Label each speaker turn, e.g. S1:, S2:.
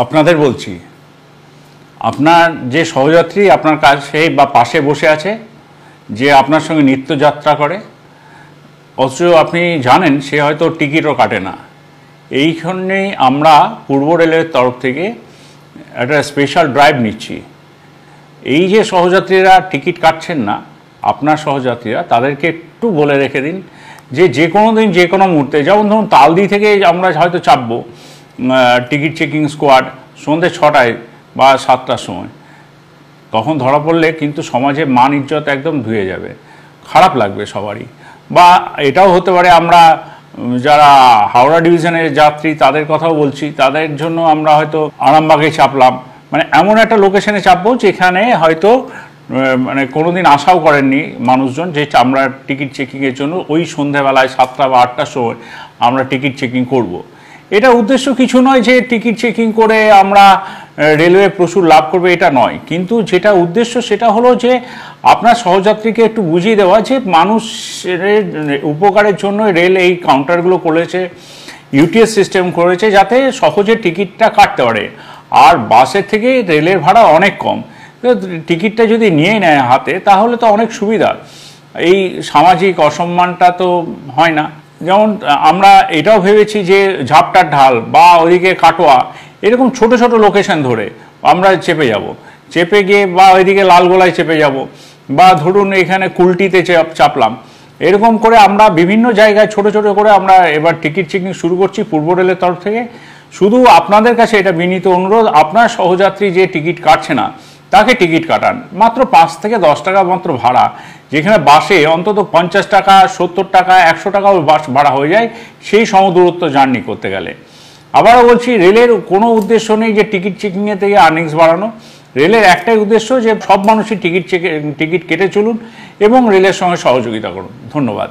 S1: আপনাদের বলছি, আপনার যে সহযাত্রী আপনার কাছে বা পাশে বসে আছে, যে আপনার সঙ্গে নিত্যযাত্রা করে, অথচ আপনি জানেন সে হয়তো টিকিটও কাটে না, এইখানেই আমরা পূর্ব রেলের তরফ থেকে একটা স্পেশাল ড্রাইভ নিচ্ছি। এই যে সহযাত্রীরা টিকিট কাটছেন না, আপনার সহযাত্রীরা, তাদেরকে একটু বলে রেখে দিন যে কোনো দিন যে কোনো মুহূর্তে, যেমন ধরুন তালদি থেকে আমরা হয়তো চাপবো টিকিট চেকিং স্কোয়াড সন্ধ্যে 6টায় বা 7টার সময়, তখন ধরা পড়লে কিন্তু সমাজে মান ইজ্জত একদম ধুয়ে যাবে, খারাপ লাগবে সবারই। বা এটাও হতে পারে আমরা যারা হাওড়া ডিভিশনের যাত্রী তাদের কথাও বলছি, তাদের জন্য আমরা হয়তো আরামবাগে চাপলাম, মানে এমন একটা লোকেশনে চাপবো যেখানে হয়তো মানে কোনোদিন আশাও করেননি মানুষজন যে আমরা টিকিট চেকিংয়ের জন্য ওই সন্ধ্যাবেলায় 7টা বা 8টার সময় আমরা টিকিট চেকিং করব। এটা উদ্দেশ্য কিছু নয় যে টিকিট চেকিং করে আমরা রেলওয়ে প্রচুর লাভ করবে, এটা নয়, কিন্তু যেটা উদ্দেশ্য সেটা হলো যে আপনার সহযাত্রীকে একটু বুঝিয়ে দেওয়া যে মানুষের উপকারের জন্য রেল এই কাউন্টারগুলো করেছে, ইউটিএস সিস্টেম করেছে যাতে সহজে টিকিটটা কাটতে পারে। আর বাসের থেকে রেলের ভাড়া অনেক কম, টিকিটটা যদি নিয়ে নেয় হাতে তাহলে তো অনেক সুবিধা, এই সামাজিক অসম্মানটা তো হয় না। যেমন আমরা এটাও ভেবেছি যে ঝাপটার ঢাল বা ওইদিকে কাটোয়া, এরকম ছোট ছোট লোকেশন ধরে আমরা চেপে যাব, চেপে গিয়ে বা ওইদিকে লালগোলায় চেপে যাব, বা ধরুন এখানে কুলটিতে চাপলাম, এরকম করে আমরা বিভিন্ন জায়গায় ছোট ছোট করে আমরা এবার টিকিট চেকিং শুরু করছি পূর্ব রেলের তরফ থেকে। শুধু আপনাদের কাছে এটা বিনীত অনুরোধ, আপনার সহযাত্রী যে টিকিট কাটছে না তাকে টিকিট কাটান, মাত্র 5 থেকে 10 টাকা মাত্র ভাড়া, যেখানে বাসে অন্তত 50 টাকা 70 টাকা 100 টাকাও বাস ভাড়া হয়ে যায় সেই সমদূরত্ব জার্নি করতে গেলে। আবারও বলছি, রেলের কোনো উদ্দেশ্য নেই যে টিকিট চেকিংয়ের থেকে আর্নিংস বাড়ানো, রেলের একটাই উদ্দেশ্য যে সব মানুষই টিকিট কেটে চলুন এবং রেলের সঙ্গে সহযোগিতা করুন। ধন্যবাদ।